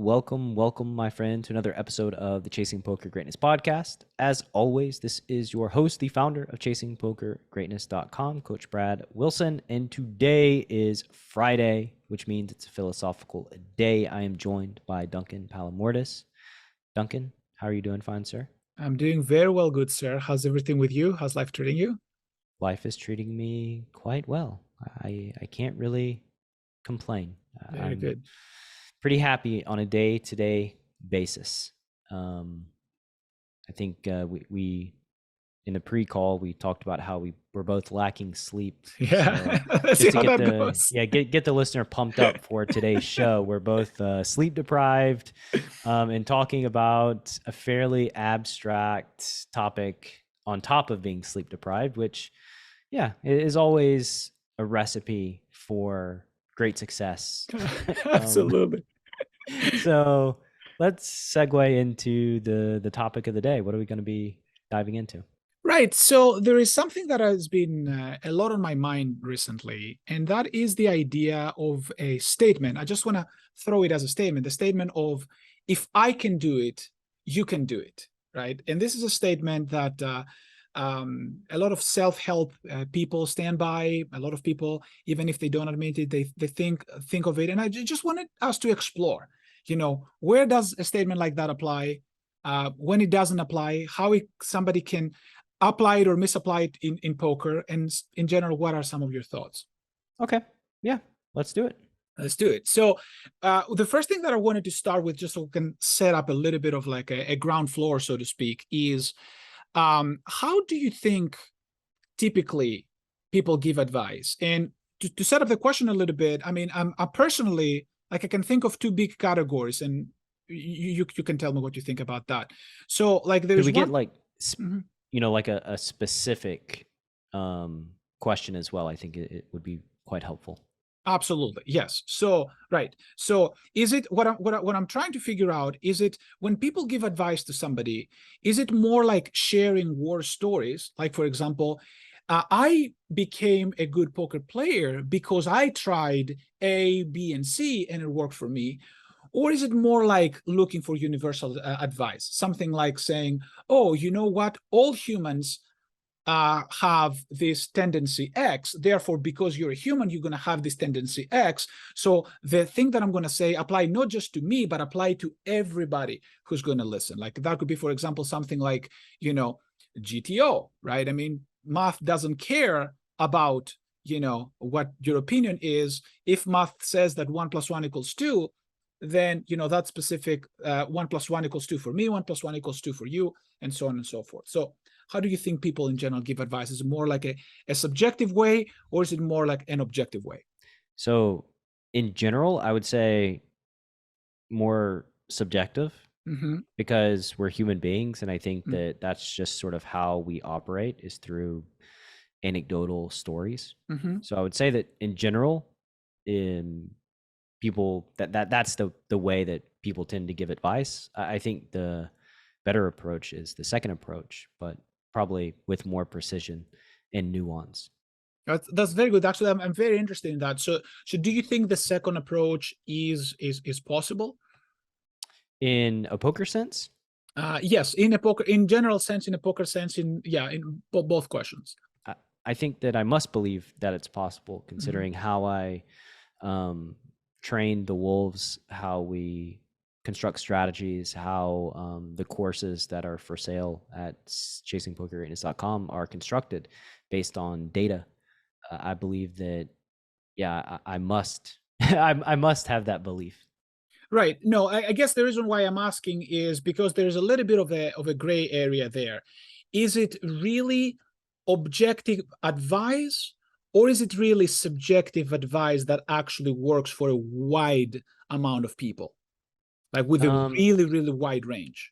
welcome, my friend, to another episode of the Chasing Poker Greatness podcast. As always, this is your host, the founder of ChasingPokerGreatness.com, Coach Brad Wilson, and today is Friday, which means it's a philosophical day. I am joined by Duncan Palamortis. Duncan, how are you doing, fine, sir? I'm doing very well, good sir. How's everything with you? How's life treating you? Life is treating me quite well. I can't really complain. Very good. Pretty happy on a day-to-day basis. I think we in the pre-call we talked about how we were both lacking sleep. Yeah, so let's see how that goes. Yeah, get the listener pumped up for today's show. We're both sleep deprived, and talking about a fairly abstract topic on top of being sleep deprived, which, yeah, is always a recipe for great success. Absolutely. So let's segue into the topic of the day. What are we going to be diving into? Right. So there is something that has been a lot on my mind recently, and that is the idea of a statement. I just want to throw it as a statement, the statement of, if I can do it, you can do it. Right. And this is a statement that a lot of self-help people stand by. A lot of people, even if they don't admit it, they think of it. And I just wanted us to explore, where does a statement like that apply? When it doesn't apply, how somebody can apply it or misapply it in poker, and in general, what are some of your thoughts? Okay, yeah, let's do it. Let's do it. So the first thing that I wanted to start with, just so we can set up a little bit of like a ground floor, so to speak, is how do you think typically people give advice? And to set up the question a little bit, I mean, I personally, like, I can think of two big categories, and you can tell me what you think about that. So, like, there's get like like a specific question as well. I think it would be quite helpful. Absolutely. Yes. So, right. So is it what I'm trying to figure out, is it when people give advice to somebody, is it more like sharing war stories? Like, for example, I became a good poker player because I tried A, B, and C and it worked for me. Or is it more like looking for universal advice? Something like saying, oh, you know what? All humans have this tendency X. Therefore, because you're a human, you're going to have this tendency X. So the thing that I'm going to say apply not just to me, but apply to everybody who's going to listen. Like, that could be, for example, something like, GTO, right? I mean, math doesn't care about, what your opinion is. If math says that 1 + 1 = 2, then, that specific 1 + 1 = 2 for me, 1 + 1 = 2 for you, and so on and so forth. So how do you think people in general give advice? Is it more like a subjective way, or is it more like an objective way? So in general, I would say more subjective, because we're human beings. And I think that that's just sort of how we operate, is through anecdotal stories. So I would say that in general, people that's the way that people tend to give advice. I think the better approach is the second approach, but probably with more precision and nuance. That's very good. Actually, I'm very interested in that. So do you think the second approach is possible in a poker sense? Yes, in general sense, in a poker sense, in both questions. I think that I must believe that it's possible, considering how I train the wolves, how we construct strategies, how the courses that are for sale at ChasingPokerGreatness.com are constructed based on data. I believe that, yeah, I must I must have that belief. Right. No, I guess the reason why I'm asking is because there's a little bit of a gray area there. Is it really objective advice, or is it really subjective advice that actually works for a wide amount of people, like with a really, really wide range?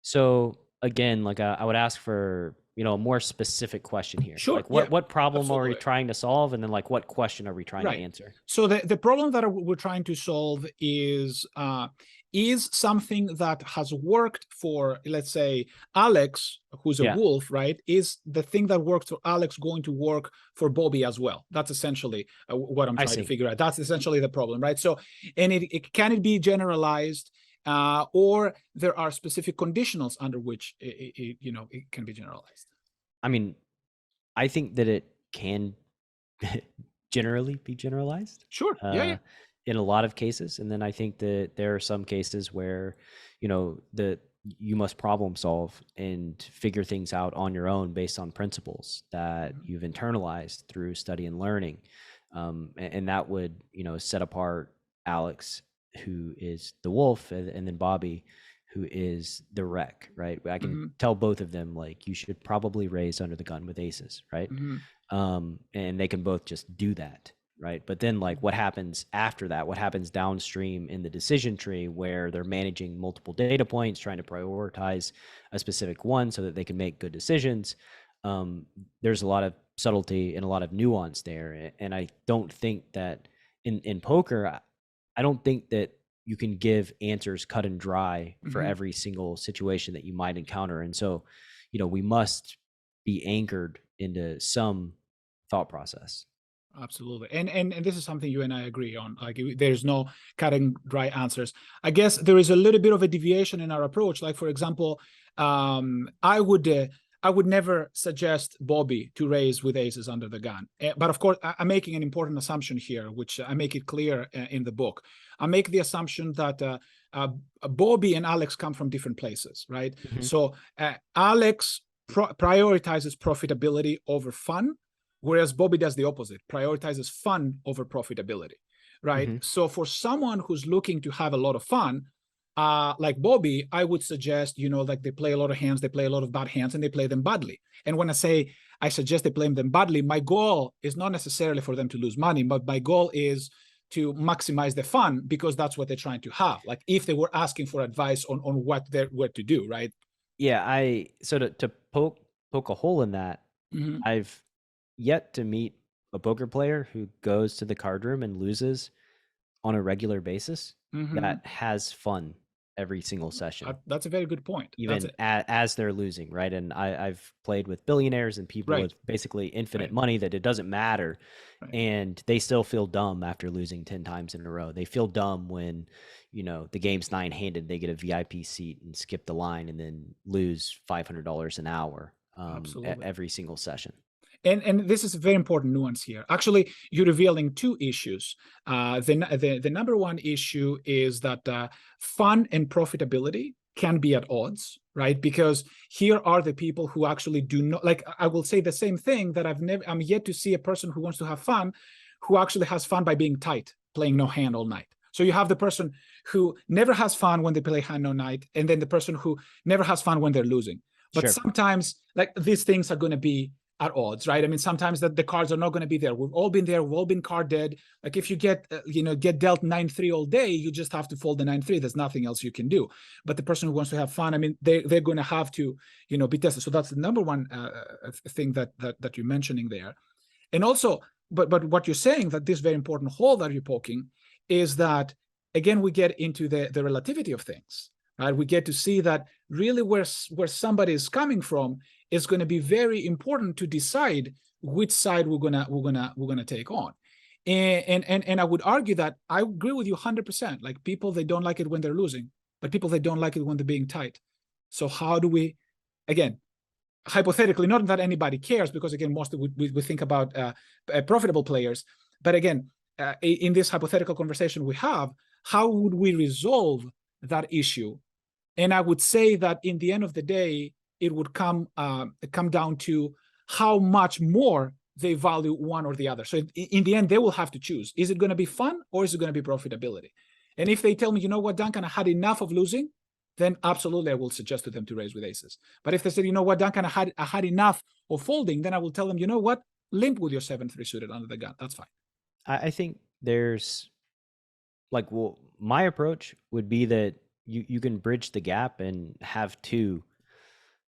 So again, like I would ask for a more specific question here. Sure. Like Yeah, what problem are we absolutely. trying to solve? And then like what question are we trying to Right. answer? So the problem that we're trying to solve is something that has worked for, let's say, Alex, who's a Yeah. wolf, right? Is the thing that worked for Alex going to work for Bobby as well? That's essentially what I'm I trying to see. figure out. That's essentially the problem, right? So, and can it be generalized, or there are specific conditionals under which it can be generalized? I mean, I think that it can generally be generalized Sure. Yeah. Yeah. in a lot of cases. And then I think that there are some cases where, you must problem solve and figure things out on your own based on principles that Mhm. you've internalized through study and learning. And that would, set apart Alex, who is the wolf, and then Bobby, who is the wreck, right? I can Mhm. tell both of them, like, you should probably raise under the gun with aces, right? Mhm. And they can both just do that, right? But then, like, what happens after that? What happens downstream in the decision tree where they're managing multiple data points, trying to prioritize a specific one so that they can make good decisions? There's a lot of subtlety and a lot of nuance there, and I don't think that in poker, I don't think that you can give answers cut and dry for Mhm. every single situation that you might encounter. And so, we must be anchored into some thought process. Absolutely. And this is something you and I agree on. Like, there's no cut and dry answers. I guess there is a little bit of a deviation in our approach. Like, for example, I would never suggest Bobby to raise with aces under the gun. But of course, I'm making an important assumption here, which I make it clear in the book. I make the assumption that Bobby and Alex come from different places, right? Mhm. So Alex prioritizes profitability over fun, whereas Bobby does the opposite, prioritizes fun over profitability, right? Mhm. So for someone who's looking to have a lot of fun, like Bobby, I would suggest, like they play a lot of hands, they play a lot of bad hands, and they play them badly. And when I say I suggest they play them badly, my goal is not necessarily for them to lose money, but my goal is to maximize the fun, because that's what they're trying to have. Like, if they were asking for advice on what to do, right? Yeah, so to poke a hole in that, Mm-hmm. I've yet to meet a poker player who goes to the card room and loses on a regular basis Mm-hmm. that has fun every single session, That's a very good point. That's even it. as they're losing, right? And I've played with billionaires and people Right. with basically infinite Right. money that it doesn't matter, Right. and they still feel dumb after losing 10 times in a row. They feel dumb when, the game's nine-handed, they get a VIP seat and skip the line and then lose $500 an hour Absolutely. every single session. And this is a very important nuance here. Actually, you're revealing two issues. The number one issue is that fun and profitability can be at odds, right? Because here are the people who actually do not, like, I will say the same thing, that I'm yet to see a person who wants to have fun who actually has fun by being tight, playing no hand all night. So you have the person who never has fun when they play hand no night, and then the person who never has fun when they're losing. But Sure. sometimes, like, these things are going to be at odds, right? I mean, sometimes the cards are not going to be there. We've all been there. We've all been card dead. Like, if you get dealt 9-3 all day, you just have to fold the 9-3. There's nothing else you can do. But the person who wants to have fun, I mean, they're going to have to be tested. So that's the number one thing that you're mentioning there. And also, but what you're saying, that this very important hole that you're poking, is that, again, we get into the relativity of things, right? We get to see that really where somebody is coming from is going to be very important to decide which side we're gonna take on. And I would argue that I agree with you 100%. Like, people, they don't like it when they're losing, but people, they don't like it when they're being tight. So how do we, again, hypothetically, not that anybody cares, because again, mostly we think about profitable players, but again, in this hypothetical conversation we have, how would we resolve that issue? And I would say that in the end of the day, it would come down to how much more they value one or the other. So in the end, they will have to choose: is it going to be fun, or is it going to be profitability? And if they tell me, you know what, Duncan, I had enough of losing, then absolutely I will suggest to them to raise with aces. But if they said, you know what, Duncan, I had enough of folding, then I will tell them, you know what, limp with your 7-3 suited under the gun. That's fine. I think there's, like, well, my approach would be that you can bridge the gap and have two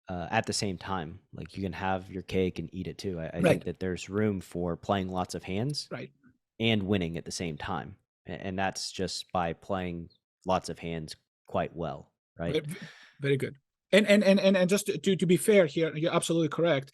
at the same time. Like you can have your cake and eat it too. I Right. think that there's room for playing lots of hands Right. and winning at the same time. And that's just by playing lots of hands quite well, right? Very good. And just to be fair here, you're absolutely correct.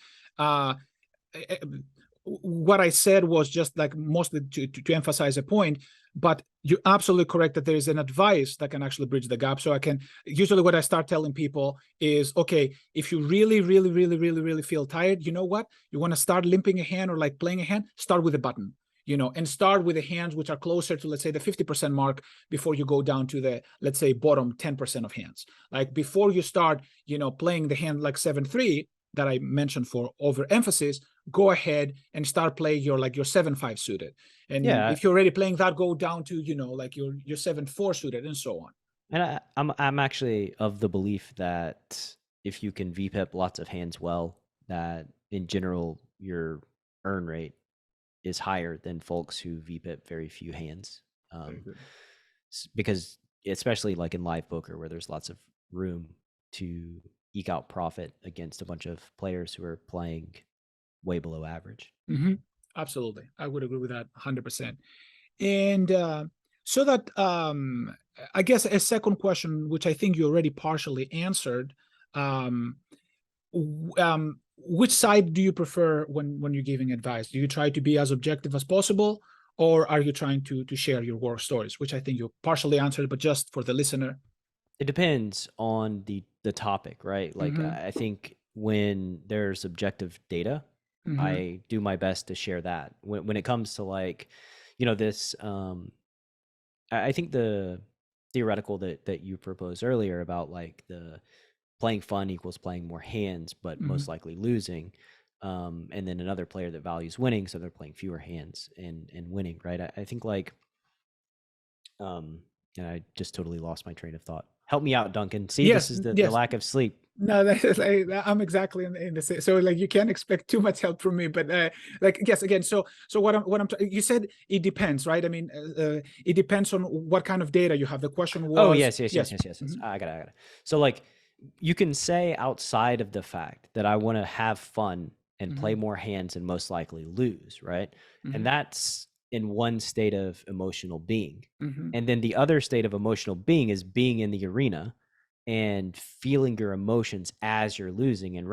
What I said was just like mostly to emphasize a point, but you're absolutely correct that there is an advice that can actually bridge the gap. So I can usually what I start telling people is, okay, if you really feel tired, you know what? You want to start limping a hand or like playing a hand, start with a button, and start with the hands which are closer to, let's say, the 50% mark before you go down to the, let's say, bottom 10% of hands. Like before you start, playing the hand like 7-3 that I mentioned for overemphasis, go ahead and start playing your 7-5 suited. And Yeah. if you're already playing that, go down to, like your 7-4 suited and so on. And I'm actually of the belief that if you can VPIP lots of hands well, that in general your earn rate is higher than folks who VPIP very few hands. Because especially like in live poker where there's lots of room to eke out profit against a bunch of players who are playing way below average. Mm-hmm. Absolutely. I would agree with that 100%. And so that I guess a second question, which I think you already partially answered, which side do you prefer when you're giving advice? Do you try to be as objective as possible, or are you trying to share your war stories, which I think you partially answered, but just for the listener? It depends on the topic, right? Like I think when there's objective data, I do my best to share that. When it comes to like, this, I think the theoretical that you proposed earlier about like the playing fun equals playing more hands, but most likely losing. And then another player that values winning, so they're playing fewer hands and winning, right? I think like, and I just totally lost my train of thought. Help me out, Duncan. See, Yes, this is the yes. lack of sleep. No, I'm exactly in the same. So like you can't expect too much help from me, but like yes, again. So you said it depends, right? I mean, it depends on what kind of data you have. The question was. Oh yes. I got it. So like, you can say outside of the fact that I want to have fun and play more hands and most likely lose, right? And that's in one state of emotional being. And then the other state of emotional being is being in the arena and feeling your emotions as you're losing and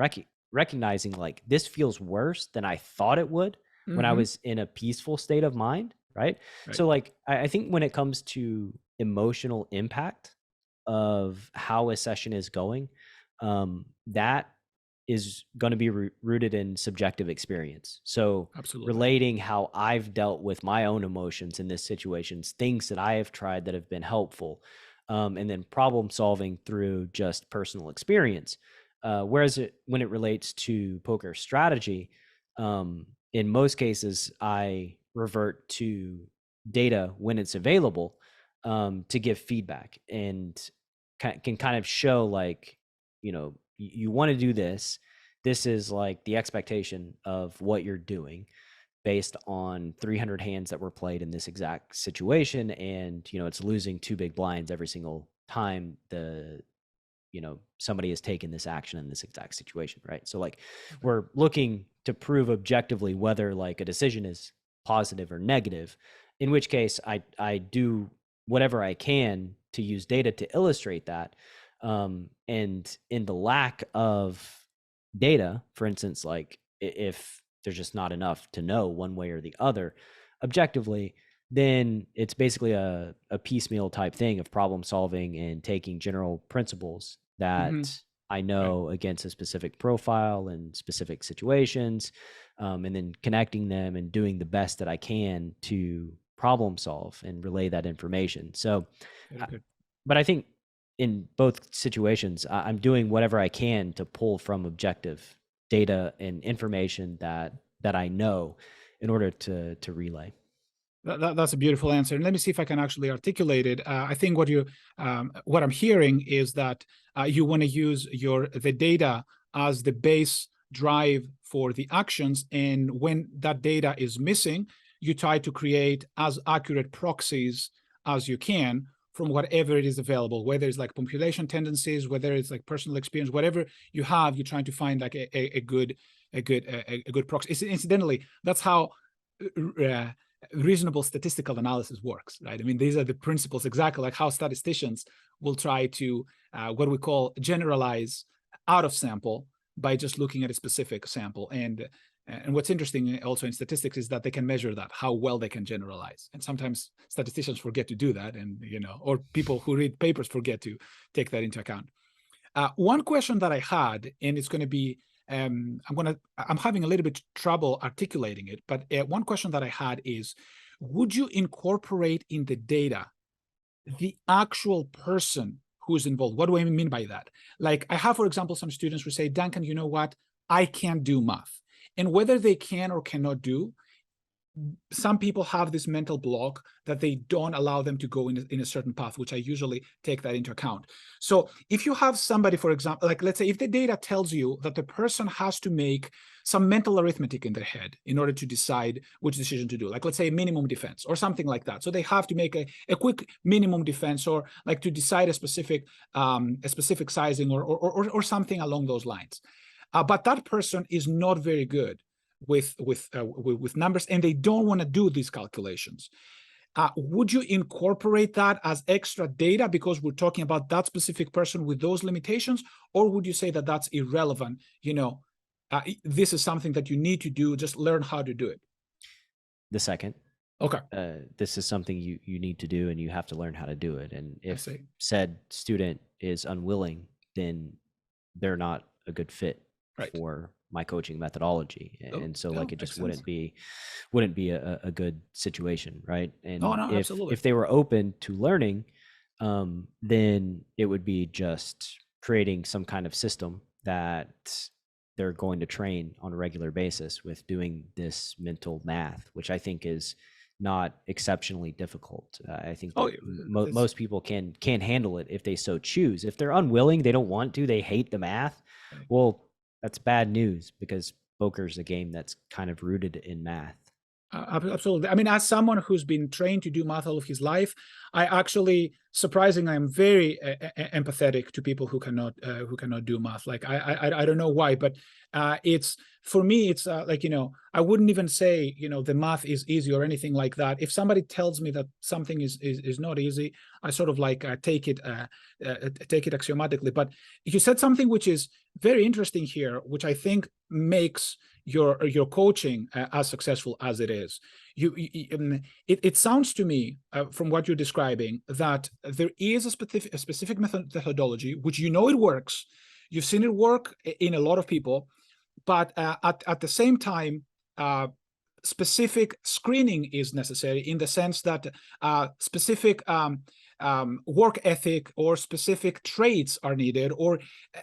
recognizing like this feels worse than I thought it would when I was in a peaceful state of mind, right? So like I think when it comes to emotional impact of how a session is going, that is going to be rooted in subjective experience. So Absolutely. Relating how I've dealt with my own emotions in this situations, things that I have tried that have been helpful, and then problem solving through just personal experience. Whereas when it relates to poker strategy, in most cases, I revert to data when it's available, to give feedback and can kind of show like, you want to do this. This is like the expectation of what you're doing based on 300 hands that were played in this exact situation. And, it's losing 2 big blinds every single time somebody has taken this action in this exact situation. Right. So like we're looking to prove objectively whether like a decision is positive or negative, in which case I do whatever I can to use data to illustrate that. And in the lack of data, for instance, like if there's just not enough to know one way or the other objectively, then it's basically a piecemeal type thing of problem solving and taking general principles that I know against a specific profile and specific situations, and then connecting them and doing the best that I can to problem solve and relay that information. So, but I think in both situations, I'm doing whatever I can to pull from objective data and information that I know in order to relay. That's a beautiful answer. And let me see if I can actually articulate it. I think what I'm hearing is that you want to use the data as the base drive for the actions, and when that data is missing, you try to create as accurate proxies as you can from whatever it is available, whether it's like population tendencies, whether it's like personal experience, whatever you have, you're trying to find like a good proxy. Incidentally, that's how reasonable statistical analysis works, right? I mean, these are the principles, exactly like how statisticians will try to what we call generalize out of sample by just looking at a specific sample. And what's interesting also in statistics is that they can measure that, how well they can generalize. And sometimes statisticians forget to do that, and or people who read papers forget to take that into account. One question that I had, and it's going to be, I'm having a little bit trouble articulating it, but one question that I had is, would you incorporate in the data the actual person who's involved? What do I mean by that? Like, I have, for example, some students who say, Duncan, you know what? I can't do math. And whether they can or cannot do, some people have this mental block that they don't allow them to go in a certain path, which I usually take that into account. So if you have somebody, for example, like let's say if the data tells you that the person has to make some mental arithmetic in their head in order to decide which decision to do, like let's say minimum defense or something like that. So they have to make a quick minimum defense, or like to decide a specific sizing or something along those lines. But that person is not very good with numbers, and they don't want to do these calculations. Would you incorporate that as extra data because we're talking about that specific person with those limitations, or would you say that that's irrelevant? This is something that you need to do, just learn how to do it. The second. Okay. This is something you need to do, and you have to learn how to do it. And if said student is unwilling, then they're not a good fit for my coaching methodology. And so like it just wouldn't be a good situation, right? And if they were open to learning, then it would be just creating some kind of system that they're going to train on a regular basis with doing this mental math, which I think is not exceptionally difficult. I think most people can handle it if they so choose. If they're unwilling, they don't want to, they hate the math, well, that's bad news, because poker is a game that's kind of rooted in math. Absolutely. I mean, as someone who's been trained to do math all of his life, I actually, surprisingly, I'm very empathetic to people who cannot do math. Like I don't know why, but it's, for me, it's like, I wouldn't even say, the math is easy or anything like that. If somebody tells me that something is not easy, I sort of like take it axiomatically. But you said something which is very interesting here, which I think makes your coaching as successful as it is. It sounds to me from what you're describing that there is a specific methodology which it works. You've seen it work in a lot of people, but at the same time, specific screening is necessary, in the sense that specific work ethic or specific traits are needed, or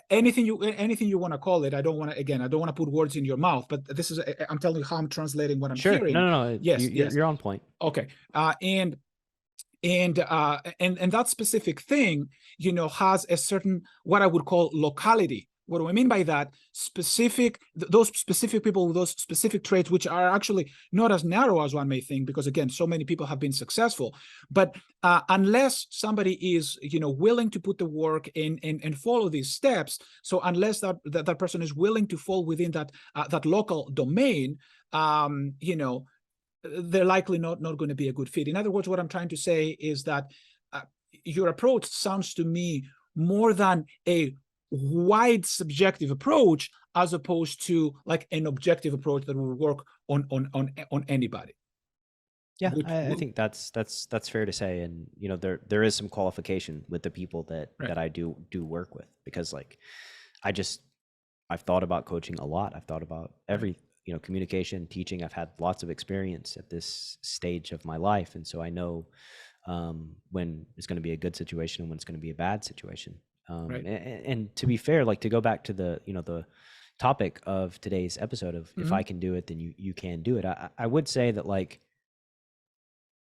anything you want to call it. I don't want to put words in your mouth, but this is, I'm telling you how I'm translating what I'm hearing. No. Yes, you're on point. Okay. And that specific thing, has a certain, what I would call, locality. What do I mean by that? Those specific people with those specific traits, which are actually not as narrow as one may think, because again, so many people have been successful. But unless somebody is, willing to put the work in and follow these steps, so unless that person is willing to fall within that local domain, they're likely not going to be a good fit. In other words, what I'm trying to say is that your approach sounds to me more than a wide subjective approach, as opposed to like an objective approach that will work on anybody. Yeah, I think that's fair to say. And there is some qualification with the people that I do work with, because like I've thought about coaching a lot. I've thought about every communication, teaching. I've had lots of experience at this stage of my life, and so I know when it's going to be a good situation and when it's going to be a bad situation. And to be fair, like, to go back to the the topic of today's episode of if I can do it, then you can do it. I would say that, like,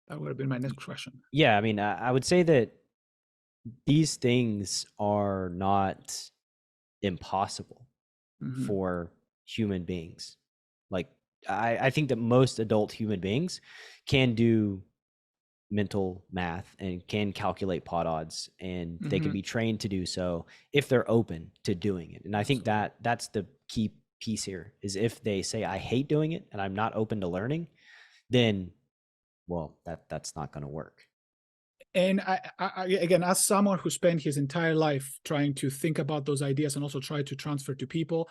that would have been my next question. Yeah, I mean, I would say that these things are not impossible for human beings. Like, I think that most adult human beings can do mental math and can calculate pot odds, and they can Mhm. be trained to do so if they're open to doing it. And I think Absolutely. that's the key piece here, is if they say, I hate doing it and I'm not open to learning, then, well, that's not going to work. And again, as someone who spent his entire life trying to think about those ideas and also try to transfer to people,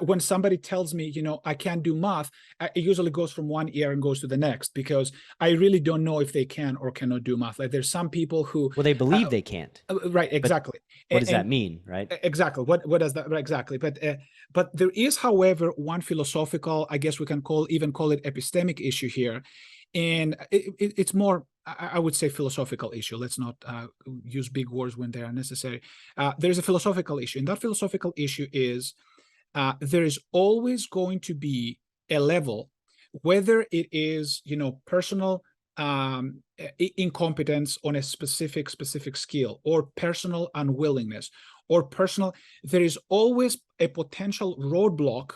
when somebody tells me, I can't do math, it usually goes from one ear and goes to the next, because I really don't know if they can or cannot do math. Like, there's some people who, Well, they believe they can't, right, but exactly. what does that And mean, right? exactly, what does that, right, exactly? But there is, however, one philosophical, I guess we can call it epistemic issue here, and it's more, I would say, philosophical issue. Let's not use big words when they are necessary. There's a philosophical issue, and that philosophical issue is, there is always going to be a level, whether it is, personal incompetence on a specific skill, or personal unwillingness, or personal, there is always a potential roadblock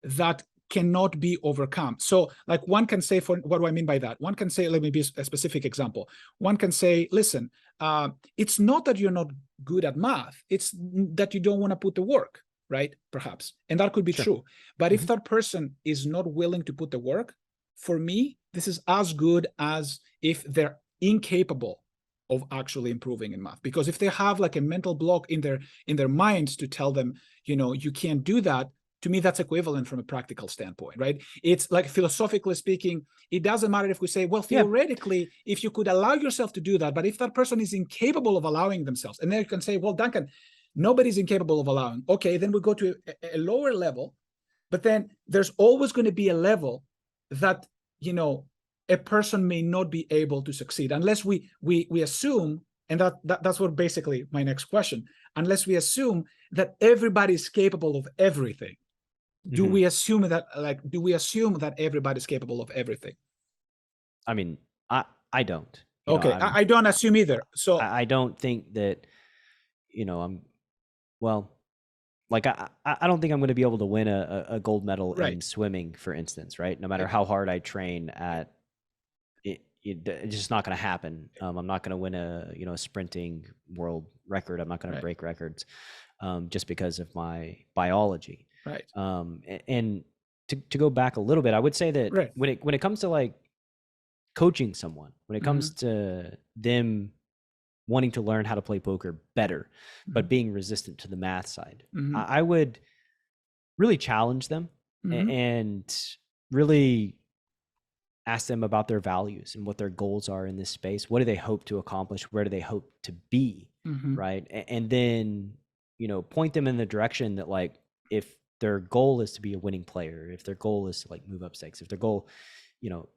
that cannot be overcome. So, like, one can say, for what do I mean by that? One can say, let me be a specific example. One can say, listen, it's not that you're not good at math, it's that you don't want to put the work, right? Perhaps. And that could be Sure. true. But if that person is not willing to put the work, for me, this is as good as if they're incapable of actually improving in math. Because if they have like a mental block in their minds to tell them, you can't do that, to me, that's equivalent from a practical standpoint, right? It's like, philosophically speaking, it doesn't matter if we say, well, Yeah. theoretically, if you could allow yourself to do that, but if that person is incapable of allowing themselves, and then you can say, well, Duncan, nobody's incapable of allowing. Okay, then we go to a lower level, but then there's always going to be a level that, a person may not be able to succeed unless we assume, and that's what basically my next question, unless we assume that everybody's capable of everything. Do we assume that everybody's capable of everything? I mean, I don't. Okay, I don't assume either. So I don't think that, I'm, well, like, I don't think I'm going to be able to win a gold medal in right, swimming, for instance, right? No matter how hard I train at it, it's just not going to happen. I'm not going to win a sprinting world record. I'm not going to right, break records, just because of my biology. right, And to go back a little bit, I would say that right. when it comes to like coaching someone, when it comes Mhm, to them wanting to learn how to play poker better, but mhm, being resistant to the math side, mhm, I would really challenge them mhm, and really ask them about their values and what their goals are in this space. What do they hope to accomplish? Where do they hope to be? mhm, Right. And then, point them in the direction that, like, if their goal is to be a winning player, if their goal is to like move up stakes, if their goal,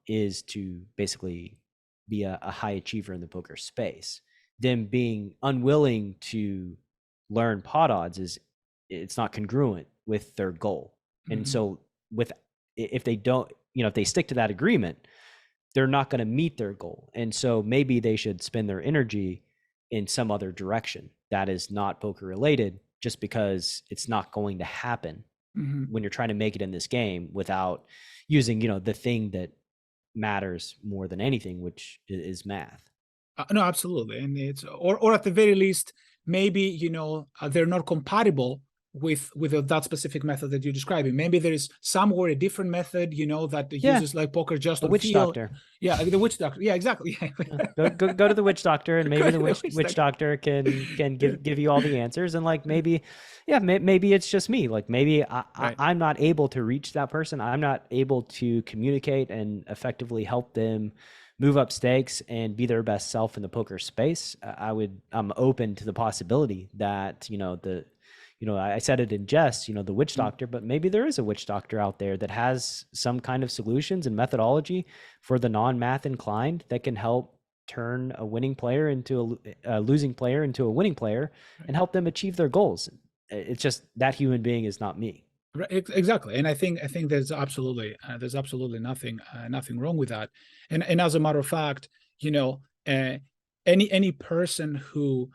is to basically be a high achiever in the poker space, them being unwilling to learn pot odds it's not congruent with their goal. And mhm. so if they don't, if they stick to that agreement, they're not going to meet their goal. And so maybe they should spend their energy in some other direction that is not poker related, just because it's not going to happen Mhm. when you're trying to make it in this game without using, the thing that matters more than anything, which is math. No, absolutely, and it's, or at the very least, maybe, they're not compatible with that specific method that you're describing. Maybe there is somewhere a different method, that Yeah, uses like poker just a on witch feel. doctor. Yeah, the witch doctor. Yeah, exactly. Yeah. Go to the witch doctor, and maybe Go the to the witch witch witch doctor. doctor can Yeah, give you all the answers. And like, maybe, yeah, maybe it's just me. Like, maybe right. I'm not able to reach that person. I'm not able to communicate and effectively help them move up stakes and be their best self in the poker space. I'm open to the possibility that, I said it in jest, the witch Mm, doctor, but maybe there is a witch doctor out there that has some kind of solutions and methodology for the non-math inclined that can help turn a winning player into a losing player into a winning player right. and help them achieve their goals. It's just that human being is not me. Right, exactly, and I think there's absolutely nothing wrong with that, and as a matter of fact, any person who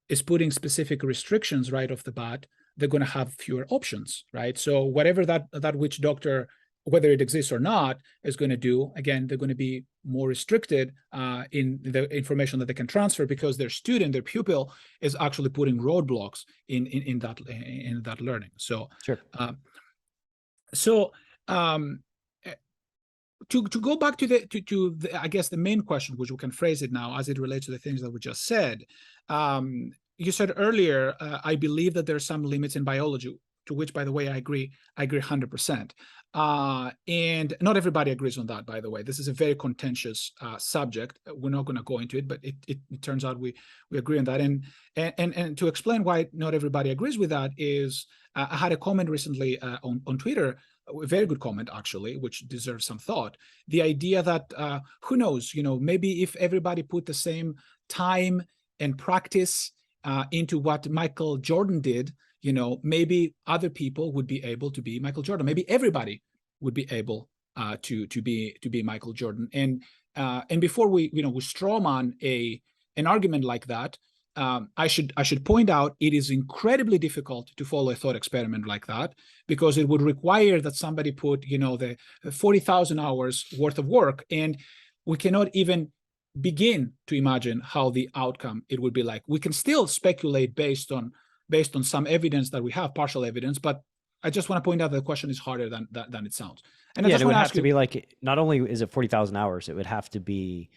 is putting specific restrictions right off the bat, they're going to have fewer options, right? So whatever that witch doctor whether it exists or not, is going to do. Again, they're going to be more restricted in the information that they can transfer, because their student, their pupil, is actually putting roadblocks in that learning. So, Sure. To go back to the I guess the main question, which we can phrase it now as it relates to the things that we just said. You said earlier, I believe that there are some limits in biology, to which, by the way, I agree 100%. And not everybody agrees on that, by the way. This is a very contentious subject. We're not going to go into it, but it turns out we agree on that. And to explain why not everybody agrees with that is, I had a comment recently on Twitter, a very good comment actually, which deserves some thought. The idea that who knows, maybe if everybody put the same time and practice into what Michael Jordan did, maybe other people would be able to be Michael Jordan. Maybe everybody would be able to be Michael Jordan. And before we strawman an argument like that, I should point out it is incredibly difficult to follow a thought experiment like that, because it would require that somebody put the 40,000 hours worth of work, and we cannot even begin to imagine how the outcome it would be like. We can still speculate based on some evidence that we have, partial evidence, but I just want to point out that the question is harder than it sounds. And yeah, it would have to be like, not only is it 40,000 hours, it would have to be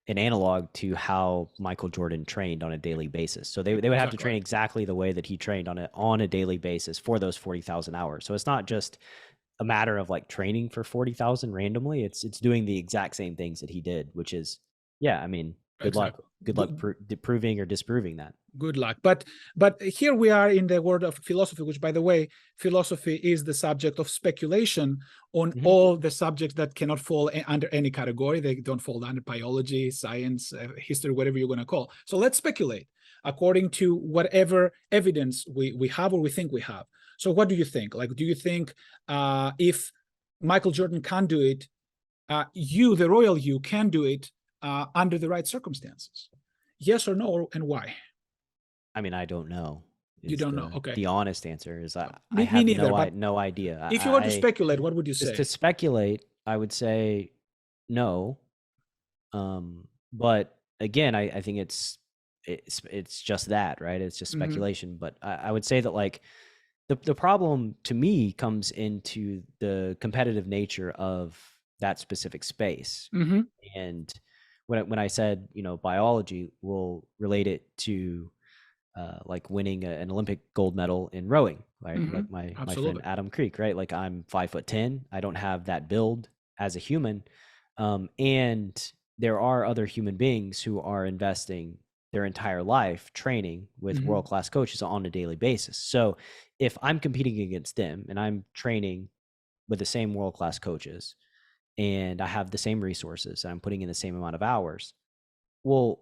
an analog to how Michael Jordan trained on a daily basis. So they would have to train exactly the way that he trained on a daily basis for those 40,000 hours. So it's not just a matter of like training for 40,000 randomly. It's doing the exact same things that he did, which is, yeah, I mean, good luck proving or disproving that. Good luck. But here we are in the world of philosophy, which, by the way, philosophy is the subject of speculation on all the subjects that cannot fall under any category. They don't fall under biology, science, history, whatever you're going to call. So let's speculate according to whatever evidence we have or we think we have. So what do you think? Like, do you think if Michael Jordan can do it, you, the royal you, can do it under the right circumstances? Yes or no, and why? I mean, I don't know. You don't know. Okay. The honest answer is I have neither, no idea. If you were to speculate, what would you say? To speculate, I would say no. But again, I think it's just that, right? It's just speculation. But I would say that, like, the problem to me comes into the competitive nature of that specific space. And when I said, biology, will relate it to like winning an Olympic gold medal in rowing, right? Like my friend Adam Creek, right? Like, I'm 5'10". I don't have that build as a human. And there are other human beings who are investing their entire life training with world-class coaches on a daily basis. So if I'm competing against them and I'm training with the same world-class coaches and I have the same resources and I'm putting in the same amount of hours, well,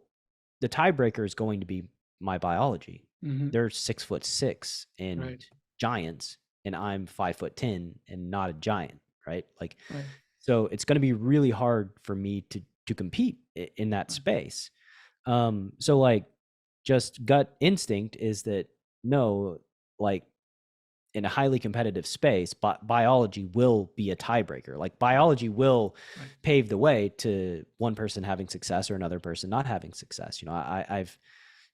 the tiebreaker is going to be my biology. They're 6'6" and giants, and I'm 5'10" and not a giant, right? Like, so it's going to be really hard for me to compete in that space. So, like, just gut instinct is that no, like, in a highly competitive space, biology will be a tiebreaker. Like, biology will pave the way to one person having success or another person not having success. I've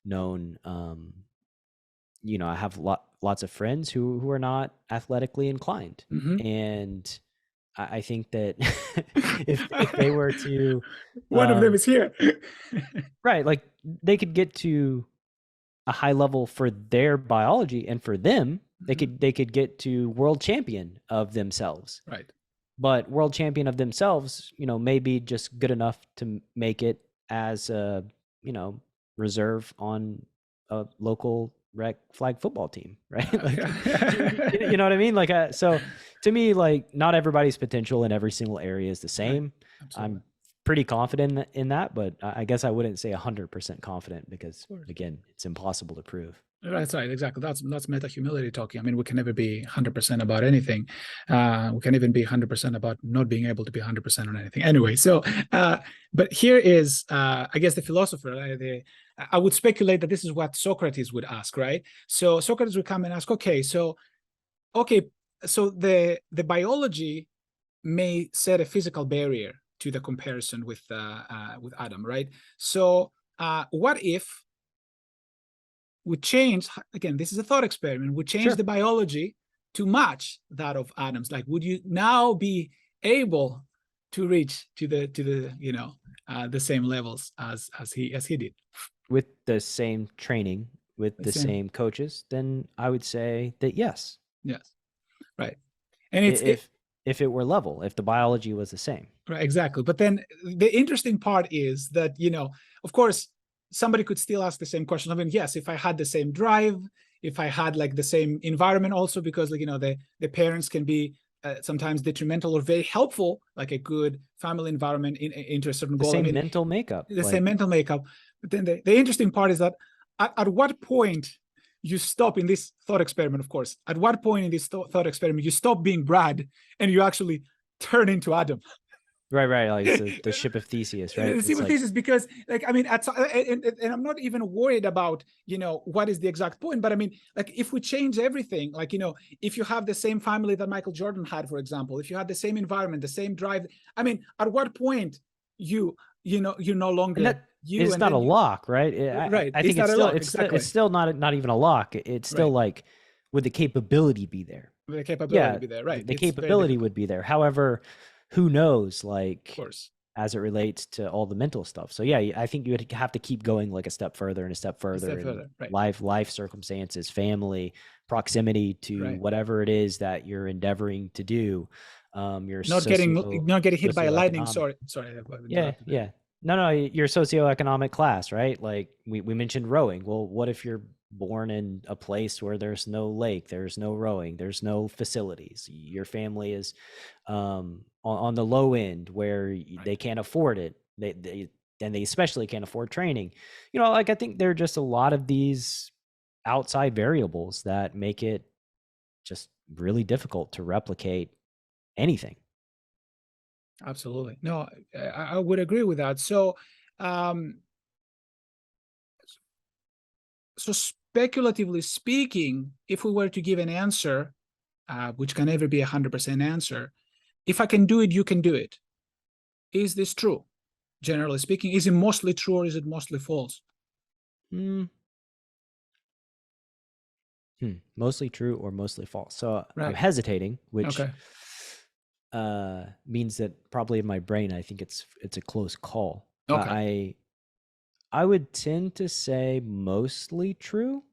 known, I have lots of friends who are not athletically inclined. And I think that if they were to, one of them is here, right? Like, they could get to a high level for their biology, and for them, they could get to world champion of themselves. Right. But world champion of themselves, may be just good enough to make it as a, reserve on a local rec flag football team, right? Like, you know what I mean? Like, so to me, like, not everybody's potential in every single area is the same. I'm pretty confident in that, but I guess I wouldn't say 100% confident, because again, it's impossible to prove. That's right. Exactly. That's meta humility talking. I mean, we can never be 100% about anything. We can even be 100% about not being able to be 100% on anything. Anyway, so, but here is, I guess, the philosopher. I would speculate that this is what Socrates would ask, right? So Socrates would come and ask, so the biology may set a physical barrier to the comparison with Adam, right? So what if we change, again, this is a thought experiment, we change Sure. the biology to match that of Adam's? Like, would you now be able to reach to the you know, the same levels as he did? With the same training, with the same coaches, then I would say that yes. Yes. Right. And it's if it were level, if the biology was the same. Right, exactly. But then the interesting part is that, you know, of course, somebody could still ask the same question. I mean, yes, if I had the same drive, if I had like the same environment also, because like, you know, the parents can be sometimes detrimental or very helpful, like a good family environment into a certain goal. The same mental makeup. The same mental makeup. But then the interesting part is that at what point you stop in this thought experiment, of course, at what point in this thought experiment you stop being Brad and you actually turn into Adam? Right, like the ship of Theseus, right? The ship of Theseus, because, like, I mean, and I'm not even worried about, you know, what is the exact point, but I mean, like, if we change everything, like, you know, if you have the same family that Michael Jordan had, for example, if you had the same environment, the same drive, I mean, at what point you know, you're no longer you. It's not a lock, right? Right. I think it's still not even a lock. It's still like, would the capability be there? The capability be there, right? The capability would be there. However, who knows, like, of course, as it relates to all the mental stuff. So yeah, I think you would have to keep going like a step further and a step further. Right. Life circumstances, family, proximity to whatever it is that you're endeavoring to do. You're not getting hit by a lightning. Sorry. Yeah. No, your socioeconomic class, right? Like we mentioned rowing. Well, what if you're born in a place where there's no lake, there's no rowing, there's no facilities? Your family is on the low end where they can't afford it. They especially can't afford training. You know, like I think there are just a lot of these outside variables that make it just really difficult to replicate anything. Absolutely. No, I would agree with that. So, so speculatively speaking, if we were to give an answer, which can never be 100% answer, if I can do it, you can do it. Is this true? Generally speaking, is it mostly true or is it mostly false? Mostly true or mostly false. So I'm hesitating, which means that probably in my brain, I think it's a close call. Okay. I would tend to say mostly true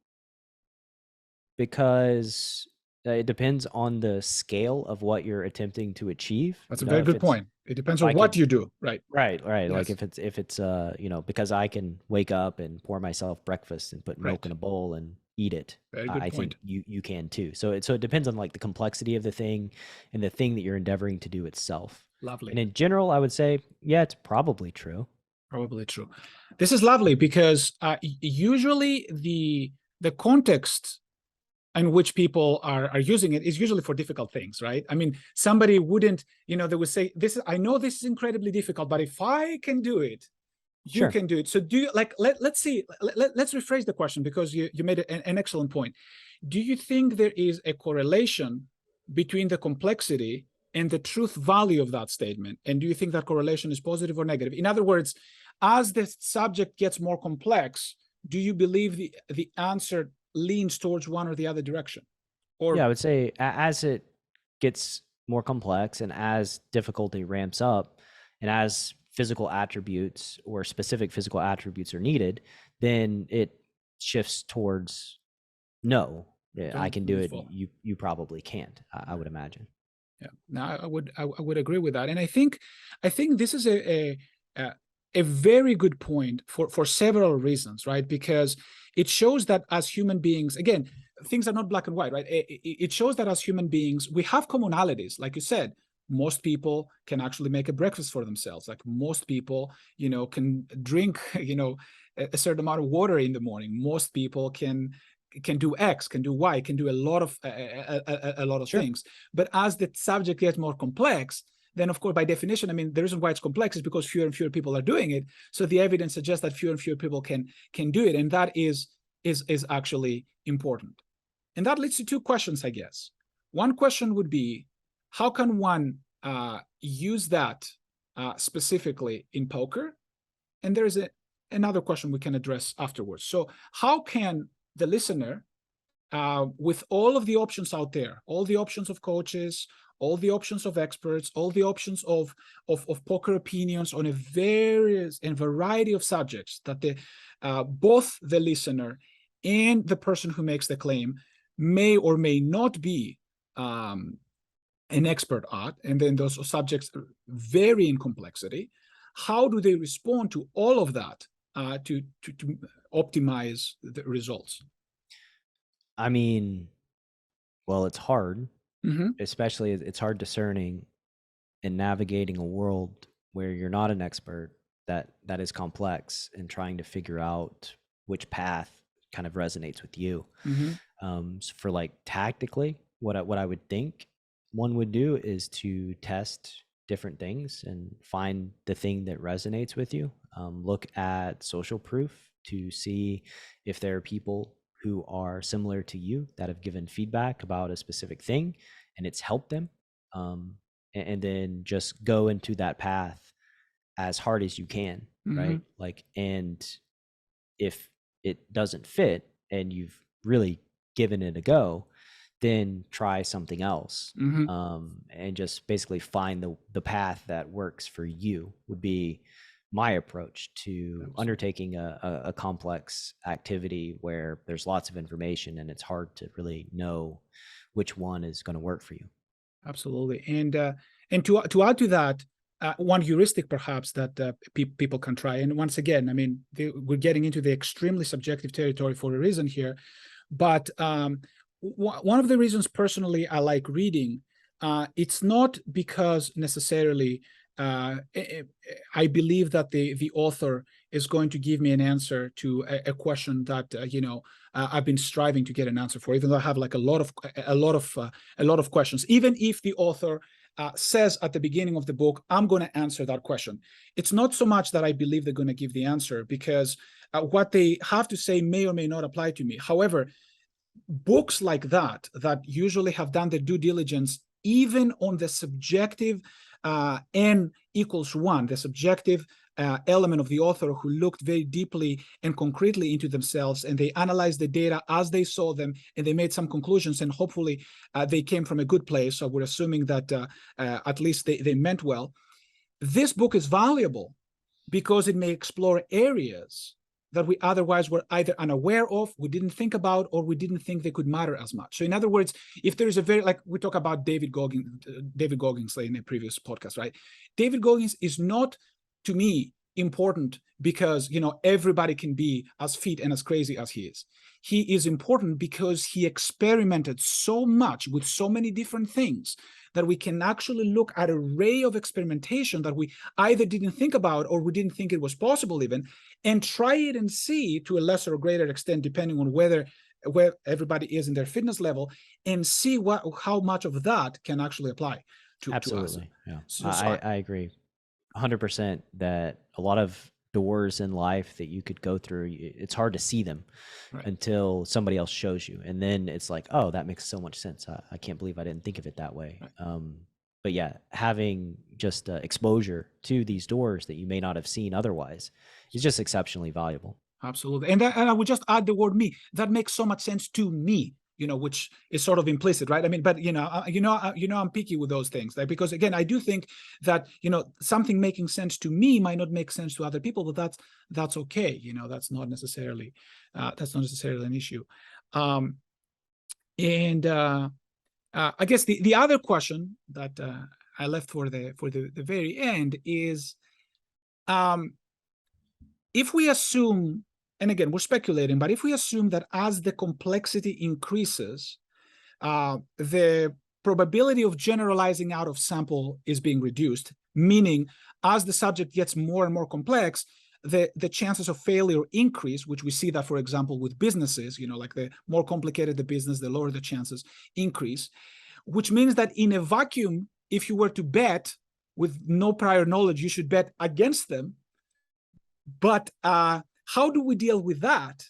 because it depends on the scale of what you're attempting to achieve. That's a very good point. It depends on what you do. Right. Yes. Like if it's you know, because I can wake up and pour myself breakfast and put milk in a bowl and eat it. Very good I point. think you can too. So it depends on like the complexity of the thing and the thing that you're endeavoring to do itself. Lovely. And in general, I would say, yeah, it's probably true. Probably true. This is lovely because usually the context in which people are using it is usually for difficult things, right? I mean, somebody wouldn't, you know, they would say, I know this is incredibly difficult, but if I can do it, you can do it. So do you, like, let's see, let's rephrase the question, because you made an excellent point. Do you think there is a correlation between the complexity and the truth value of that statement? And do you think that correlation is positive or negative? In other words, as the subject gets more complex, do you believe the answer leans towards one or the other direction? Or yeah, I would say as it gets more complex and as difficulty ramps up and as physical attributes or specific physical attributes are needed, then it shifts towards no, I can do it. You probably can't, I would imagine. Yeah, no, I would agree with that. And I think this is a very good point for several reasons, right? Because it shows that as human beings, again, things are not black and white, right? It shows that as human beings, we have commonalities. Like you said, most people can actually make a breakfast for themselves. Like most people, you know, can drink, you know, a certain amount of water in the morning. Most people can do X, can do Y, can do a lot of things. But as the subject gets more complex, then of course, by definition, I mean, the reason why it's complex is because fewer and fewer people are doing it. So the evidence suggests that fewer and fewer people can do it. And that is actually important. And that leads to two questions, I guess. One question would be, how can one use that specifically in poker? And there is another question we can address afterwards. So how can the listener, with all of the options out there, all the options of coaches, all the options of experts, all the options of poker opinions on a variety of subjects that both the listener and the person who makes the claim may or may not be an expert at, and then those subjects vary in complexity, how do they respond to all of that to optimize the results? I mean, well, it's hard, especially it's hard discerning and navigating a world where you're not an expert that is complex and trying to figure out which path kind of resonates with you. So for like tactically, what I would think one would do is to test different things and find the thing that resonates with you. Look at social proof to see if there are people who are similar to you that have given feedback about a specific thing and it's helped them. And then just go into that path as hard as you can, right? Like, and if it doesn't fit and you've really given it a go, then try something else. And just basically find the path that works for you would be my approach to undertaking a complex activity where there's lots of information and it's hard to really know which one is going to work for you. Absolutely. And to add to that, one heuristic perhaps that people can try, and once again, I mean, we're getting into the extremely subjective territory for a reason here, but one of the reasons personally I like reading, it's not because necessarily I believe that the author is going to give me an answer to a question that I've been striving to get an answer for, even though I have like a lot of questions. Even if the author says at the beginning of the book, I'm going to answer that question, it's not so much that I believe they're going to give the answer, because what they have to say may or may not apply to me. However, books like that usually have done the due diligence even on the subjective n equals 1, the subjective element of the author, who looked very deeply and concretely into themselves, and they analyzed the data as they saw them, and they made some conclusions, and hopefully they came from a good place. So we're assuming that at least they meant well. This book is valuable because it may explore areas that we otherwise were either unaware of, we didn't think about, or we didn't think they could matter as much. So in other words, if there is like we talk about David Goggins in a previous podcast, right? David Goggins is not, to me, important because everybody can be as fit and as crazy as he is. He is important because he experimented so much with so many different things that we can actually look at an array of experimentation that we either didn't think about or we didn't think it was possible even, and try it and see, to a lesser or greater extent, depending on where everybody is in their fitness level, and see how much of that can actually apply to Absolutely. us. Yeah. I agree 100% that a lot of doors in life that you could go through, it's hard to see them until somebody else shows you. And then it's like, oh, that makes so much sense. I can't believe I didn't think of it that way. But yeah, having just exposure to these doors that you may not have seen otherwise is just exceptionally valuable. Absolutely. And I would just add the word me. That makes so much sense to me, which is sort of implicit, right? I mean, but I'm picky with those things, right? Because again, I do think that something making sense to me might not make sense to other people, but that's okay. That's not necessarily an issue. And I guess the other question that I left for the very end is, if we assume, and again, we're speculating, but if we assume that as the complexity increases, the probability of generalizing out of sample is being reduced, meaning as the subject gets more and more complex, the chances of failure increase, which we see that, for example, with businesses, like the more complicated the business, the lower the chances increase, which means that in a vacuum, if you were to bet with no prior knowledge, you should bet against them. But how do we deal with that?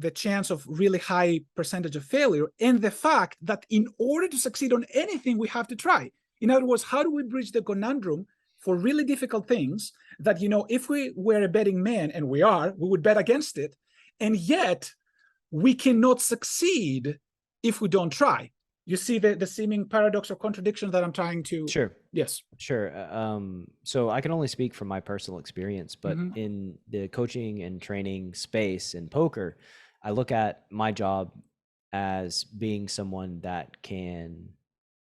the chance of really high percentage of failure, and the fact that in order to succeed on anything, we have to try. In other words, how do we bridge the conundrum for really difficult things that, if we were a betting man, and we are, we would bet against it, and yet we cannot succeed if we don't try. You see the seeming paradox or contradiction that I'm trying to. Sure. Yes. Sure. So I can only speak from my personal experience, but in the coaching and training space in poker, I look at my job as being someone that can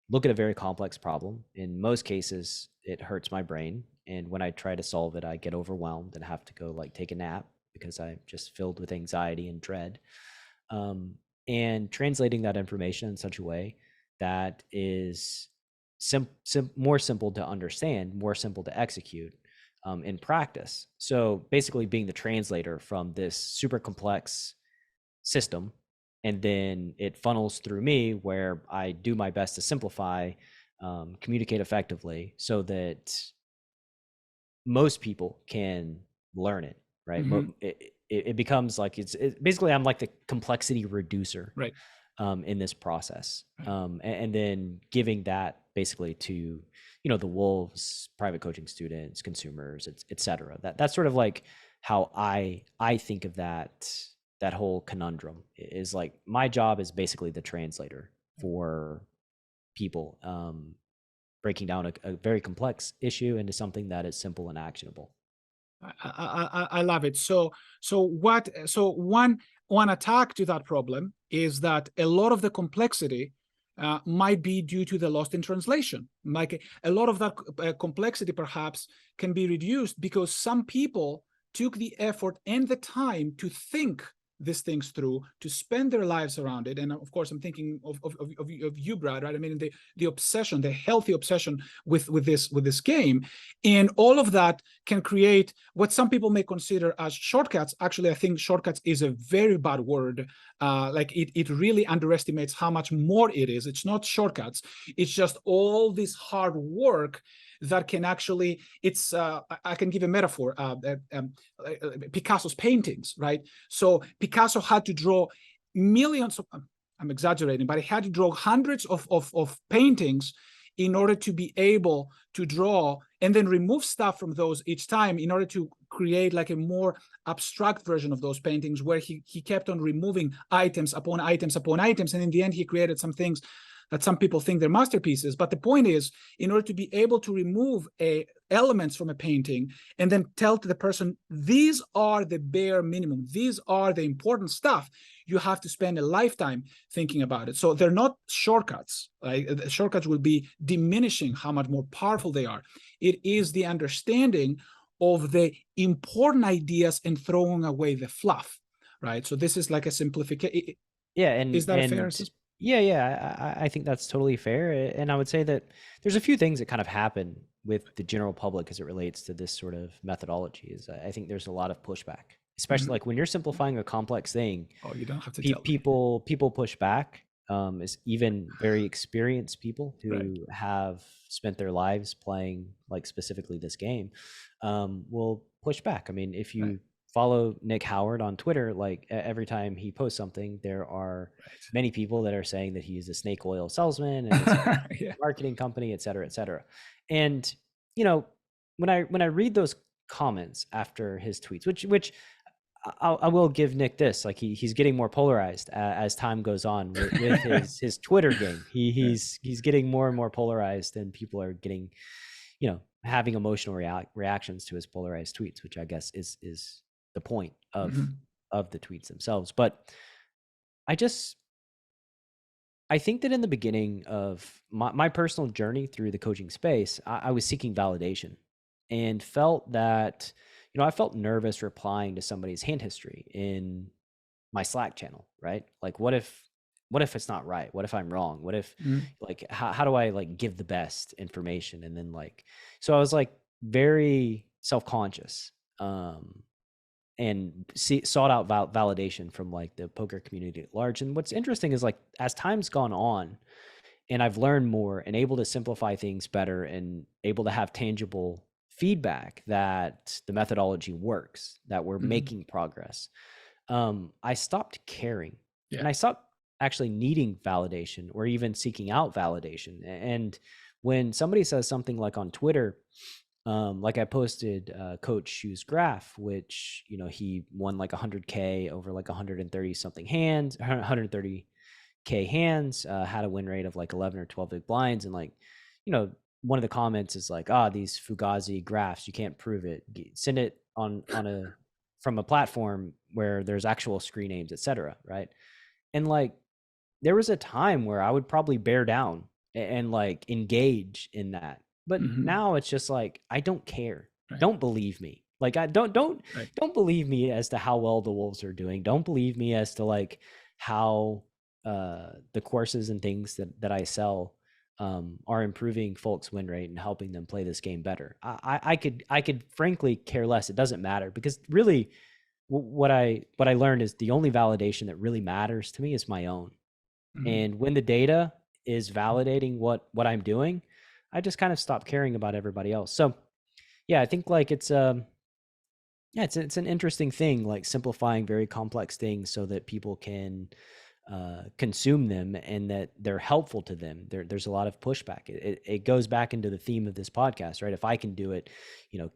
look at a very complex problem. In most cases, it hurts my brain. And when I try to solve it, I get overwhelmed and have to go like take a nap because I'm just filled with anxiety and dread. And translating that information in such a way that is more simple to understand, more simple to execute in practice. So basically being the translator from this super complex system, and then it funnels through me where I do my best to simplify, communicate effectively so that most people can learn it, right? It becomes like it's basically I'm like the complexity reducer, right, in this process, and then giving that basically to the wolves, private coaching students, consumers, et cetera. That's sort of like how I think of that whole conundrum. Is like my job is basically the translator for people, breaking down a very complex issue into something that is simple and actionable. I love it. So one attack to that problem is that a lot of the complexity might be due to the lost in translation. Like a lot of that complexity perhaps can be reduced because some people took the effort and the time to think these things through, to spend their lives around it. And of course, I'm thinking of you, Brad, right? I mean, the obsession, the healthy obsession with this game, and all of that can create what some people may consider as shortcuts. Actually, I think shortcuts is a very bad word. Like it really underestimates how much more it is. It's not shortcuts. It's just all this hard work that can actually, it's, I can give a metaphor, Picasso's paintings, right? So Picasso had to draw millions of, I'm exaggerating, but he had to draw hundreds of paintings in order to be able to draw and then remove stuff from those each time in order to create like a more abstract version of those paintings where he kept on removing items upon items upon items. And in the end, he created some things that some people think they're masterpieces. But the point is, in order to be able to remove elements from a painting and then tell to the person, these are the bare minimum, these are the important stuff, you have to spend a lifetime thinking about it. So they're not shortcuts. Right? Shortcuts will be diminishing how much more powerful they are. It is the understanding of the important ideas and throwing away the fluff, right? So this is like a simplification. Yeah, and is that a fair assessment? Yeah, I think that's totally fair. And I would say that there's a few things that kind of happen with the general public as it relates to this sort of methodology. Is I think there's a lot of pushback, especially like when you're simplifying a complex thing. Oh, you don't have to tell me. People push back. Is even very experienced people who have spent their lives playing like specifically this game, will push back. I mean, if you follow Nick Howard on Twitter, like every time he posts something, there are many people that are saying that he's a snake oil salesman and it's a marketing company, et cetera, et cetera. And, when I read those comments after his tweets, which I will give Nick this, like he's getting more polarized as time goes on with his Twitter game. He's getting more and more polarized, and people are getting, having emotional reactions to his polarized tweets, which I guess is the point of the tweets themselves. But I think that in the beginning of my personal journey through the coaching space, I was seeking validation and felt that, I felt nervous replying to somebody's hand history in my Slack channel, right? Like, what if it's not right? What if I'm wrong? What if like, how do I like give the best information? And then like, so I was like very self-conscious, and sought out validation from like the poker community at large. And what's interesting is like, as time's gone on and I've learned more and able to simplify things better and able to have tangible feedback that the methodology works, that we're making progress, I stopped caring, Yeah. and I stopped actually needing validation or even seeking out validation. And when somebody says something like on Twitter, like I posted Coach Shu's graph, which, you know, he won like 100K over like 130 something hands, 130K hands, had a win rate of like 11 or 12 big blinds. And like, you know, one of the comments is like, these Fugazi graphs, you can't prove it. Send it on a from a platform where there's actual screen names, etc. Right. And like, there was a time where I would probably bear down and like engage in that. But Hmm. now it's just like, I don't care. Right. Don't believe me. Like, I Right. don't believe me as to how well the Wolves are doing. Don't believe me as to like how the courses and things that I sell are improving folks' win rate and helping them play this game better. I could frankly care less. It doesn't matter, because really what I learned is the only validation that really matters to me is my own. Hmm. And when the data is validating what I'm doing, I just kind of stop caring about everybody else. So yeah, I think like yeah, it's an interesting thing, like simplifying very complex things so that people can consume them and that they're helpful to them. There's a lot of pushback. It goes back into the theme of this podcast, right? If I can do it, you know,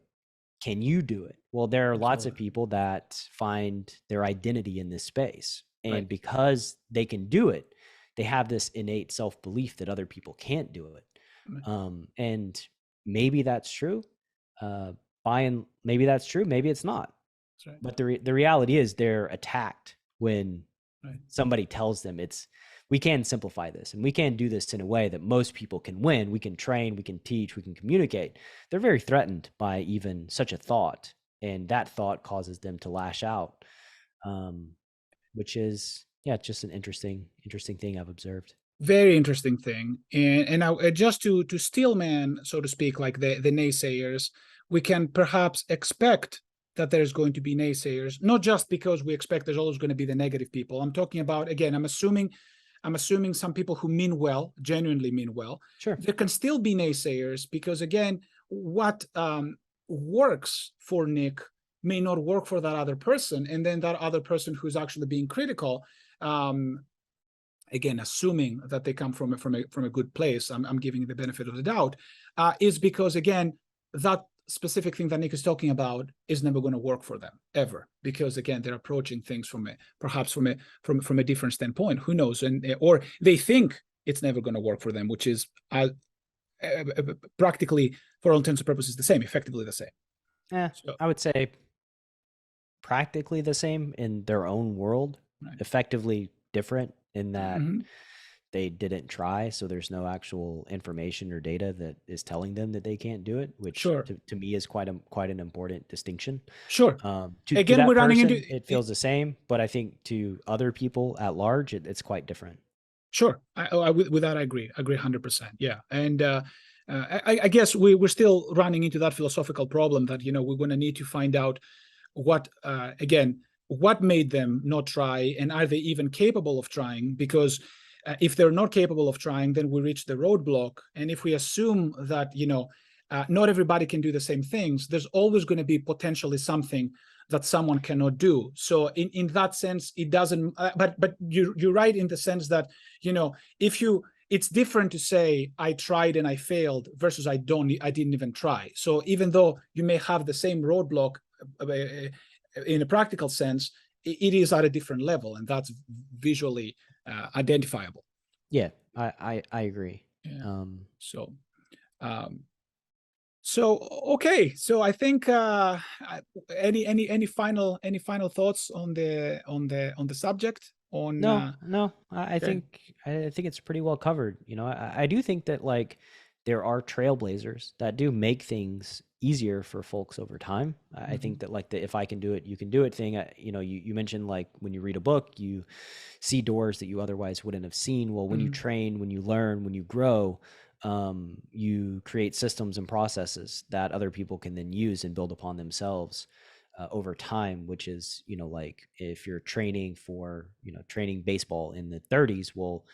can you do it? Well, there are lots of Absolutely. people that find their identity in this space. Right. And because they can do it, they have this innate self belief that other people can't do it. Right. And maybe that's true. Uh, maybe that's true. Maybe it's not. That's right. But the reality is they're attacked when Right. somebody tells them we can simplify this and we can do this in a way that most people can win. We can train, we can teach, we can communicate. They're very threatened by even such a thought, and that thought causes them to lash out, which is, yeah, just an interesting thing I've observed. Very interesting thing. And now, just to steelman, so to speak, like the naysayers, we can perhaps expect that there's going to be naysayers, not just because we expect there's always going to be the negative people. I'm talking about, again, I'm assuming some people who mean well, genuinely mean well. Sure. There can still be naysayers because, again, what works for Nick may not work for that other person, and then that other person who's actually being critical, again, assuming that they come from a good place, I'm giving the benefit of the doubt, is because, again, that specific thing that Nick is talking about is never going to work for them ever, because, again, they're approaching things perhaps from a different standpoint. Who knows? And or they think it's never going to work for them, which is practically, for all intents and purposes, the same, effectively the same. So, I would say practically the same in their own world, right. effectively different in that Mm-hmm. they didn't try, so there's no actual information or data that is telling them that they can't do it, which Sure. to me is quite an important distinction. Sure. To Again, we're that running into person, it feels the same, but I think to other people at large, it's quite different. Sure. With that, I agree. 100%. Yeah. And I guess we're still running into that philosophical problem that, we're going to need to find out what, again, what made them not try, and are they even capable of trying? Because if they're not capable of trying, then we reach the roadblock. And if we assume that, not everybody can do the same things, there's always going to be potentially something that someone cannot do. So in that sense, it doesn't, but you're right in the sense that, if you, it's different to say I tried and I failed versus I didn't even try. So even though you may have the same roadblock in a practical sense, it is at a different level, and that's visually identifiable. Yeah, I agree. Yeah. So, um, so okay. So I think any final thoughts on the subject on No, okay. I think it's pretty well covered. You know, I do think that like there are trailblazers that do make things easier for folks over time. I think that like the if I can do it, you can do it thing. You know, you mentioned like when you read a book, you see doors that you otherwise wouldn't have seen. Well, when you train, when you learn, when you grow, you create systems and processes that other people can then use and build upon themselves over time, which is, like if you're training for, training baseball in the 30s, well,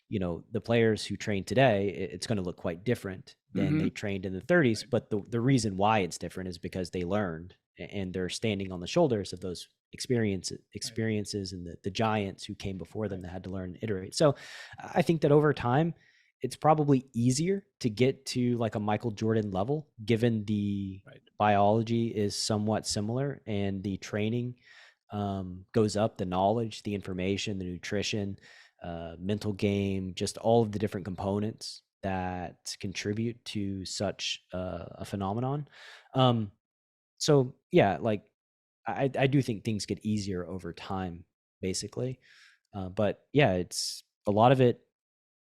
the players who train today, it's going to look quite different than they trained in the 30s. But the reason why it's different is because they learned, and they're standing on the shoulders of those experiences and the giants who came before them that had to learn and iterate. So I think that over time, it's probably easier to get to like a Michael Jordan level, given the biology is somewhat similar and the training goes up, the knowledge, the information, the nutrition, mental game, just all of the different components that contribute to such a phenomenon. So yeah, like I do think things get easier over time, basically. But yeah, it's a lot of it.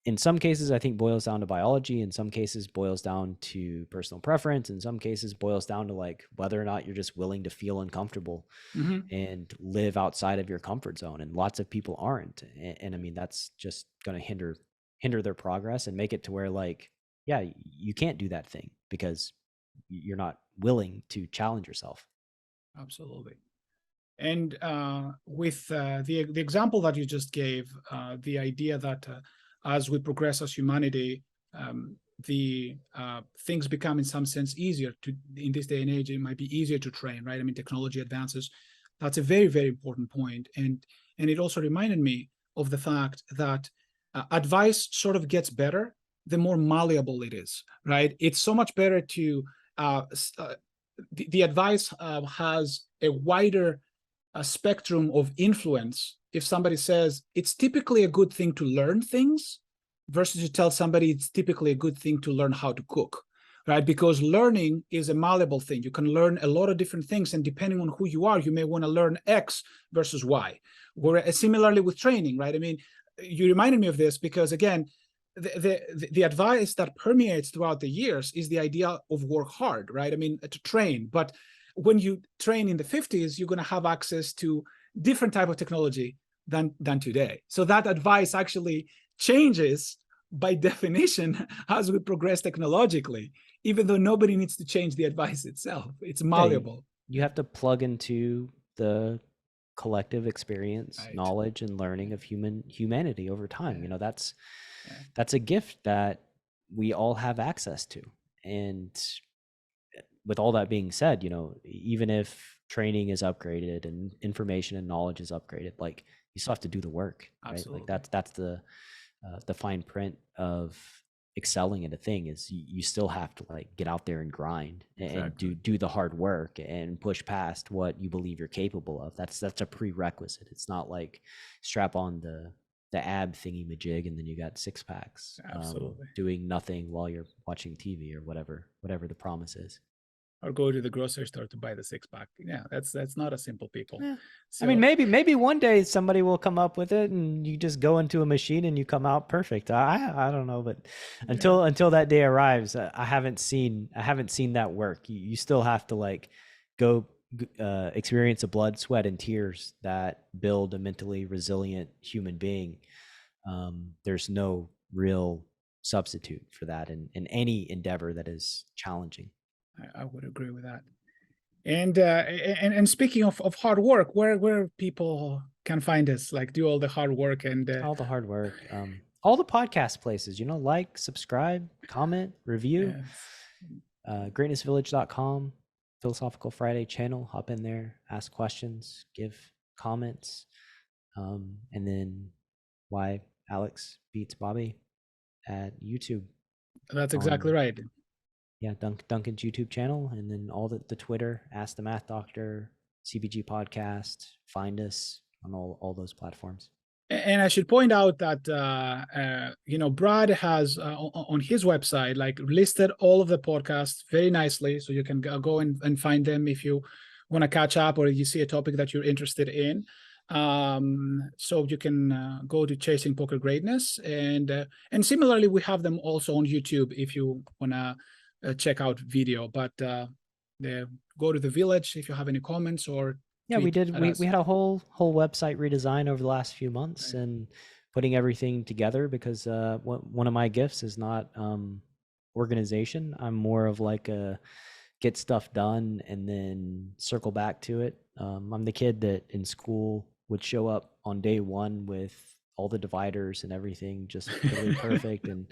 In some cases, I think boils down to biology. In some cases, boils down to personal preference. In some cases, boils down to like whether or not you're just willing to feel uncomfortable and live outside of your comfort zone. And lots of people aren't. And I mean, that's just going to hinder their progress and make it to where like, yeah, you can't do that thing because you're not willing to challenge yourself. Absolutely. And with the example that you just gave, the idea that as we progress as humanity, the things become in some sense easier to, in this day and age, it might be easier to train, right? I mean, technology advances. That's a very, very important point. And it also reminded me of the fact that advice sort of gets better the more malleable it is, right? It's so much better to, the advice has a wider spectrum of influence. If somebody says it's typically a good thing to learn things versus you tell somebody it's typically a good thing to learn how to cook, right? Because learning is a malleable thing. You can learn a lot of different things, and depending on who you are, you may want to learn X versus Y. Whereas similarly with training, right? I mean, you reminded me of this because again, the advice that permeates throughout the years is the idea of work hard, right? I mean, to train. But when you train in the 50s, you're going to have access to different type of technology than today. So that advice actually changes by definition as we progress technologically, even though nobody needs to change the advice itself. It's malleable. Yeah, you have to plug into the collective experience, knowledge, and learning of humanity over time. That's a gift that we all have access to. And with all that being said, even if training is upgraded and information and knowledge is upgraded, like you still have to do the work, right? Absolutely. Like that's the fine print of excelling at a thing is you still have to like get out there and grind and do the hard work and push past what you believe you're capable of. That's a prerequisite. It's not like strap on the ab thingy majig and then you got six packs. Absolutely. Doing nothing while you're watching TV or whatever the promise is. Or go to the grocery store to buy the six-pack. Yeah, that's not a simple people. Yeah. So, I mean, maybe one day somebody will come up with it, and you just go into a machine and you come out perfect. I don't know, but until that day arrives, I haven't seen that work. You still have to like go experience the blood, sweat, and tears that build a mentally resilient human being. There's no real substitute for that in any endeavor that is challenging. I would agree with that. And speaking of hard work, where people can find us, like do all the hard work and all the hard work, all the podcast places, like, subscribe, comment, review. Greatnessvillage.com, Philosophical Friday channel. Hop in there, ask questions, give comments, and then why Alex beats Bobby at YouTube. That's exactly right. Yeah, Duncan's YouTube channel, and then all the Twitter, Ask the Math Doctor, CBG Podcast. Find us on all those platforms. And I should point out that Brad has on his website like listed all of the podcasts very nicely, so you can go and find them if you want to catch up or you see a topic that you're interested in. So you can go to Chasing Poker Greatness, and similarly we have them also on YouTube if you want to check out video. But go to the village if you have any comments or we did. We had a whole website redesign over the last few months and putting everything together because one of my gifts is not organization. I'm more of like a get stuff done and then circle back to it. I'm the kid that in school would show up on day one with all the dividers and everything just really perfect. And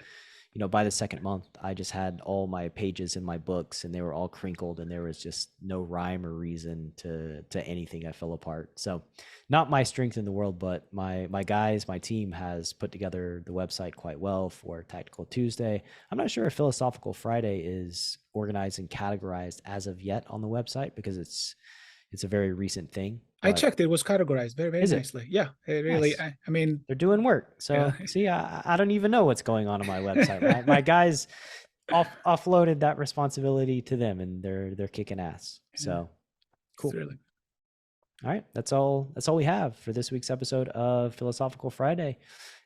by the second month, I just had all my pages in my books and they were all crinkled and there was just no rhyme or reason to anything that fell apart. So not my strength in the world, but my guys, my team has put together the website quite well for Tactical Tuesday. I'm not sure if Philosophical Friday is organized and categorized as of yet on the website because it's a very recent thing. I checked. It was categorized very, very nicely. Yeah, it really, nice. I mean, they're doing work. So see, I don't even know what's going on my website. My guys offloaded that responsibility to them and they're kicking ass. So cool. Really. All right. That's all we have for this week's episode of Philosophical Friday.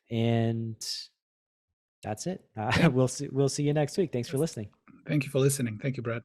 And that's it. We'll see you next week. Thanks for listening. Thank you for listening. Thank you, Brad.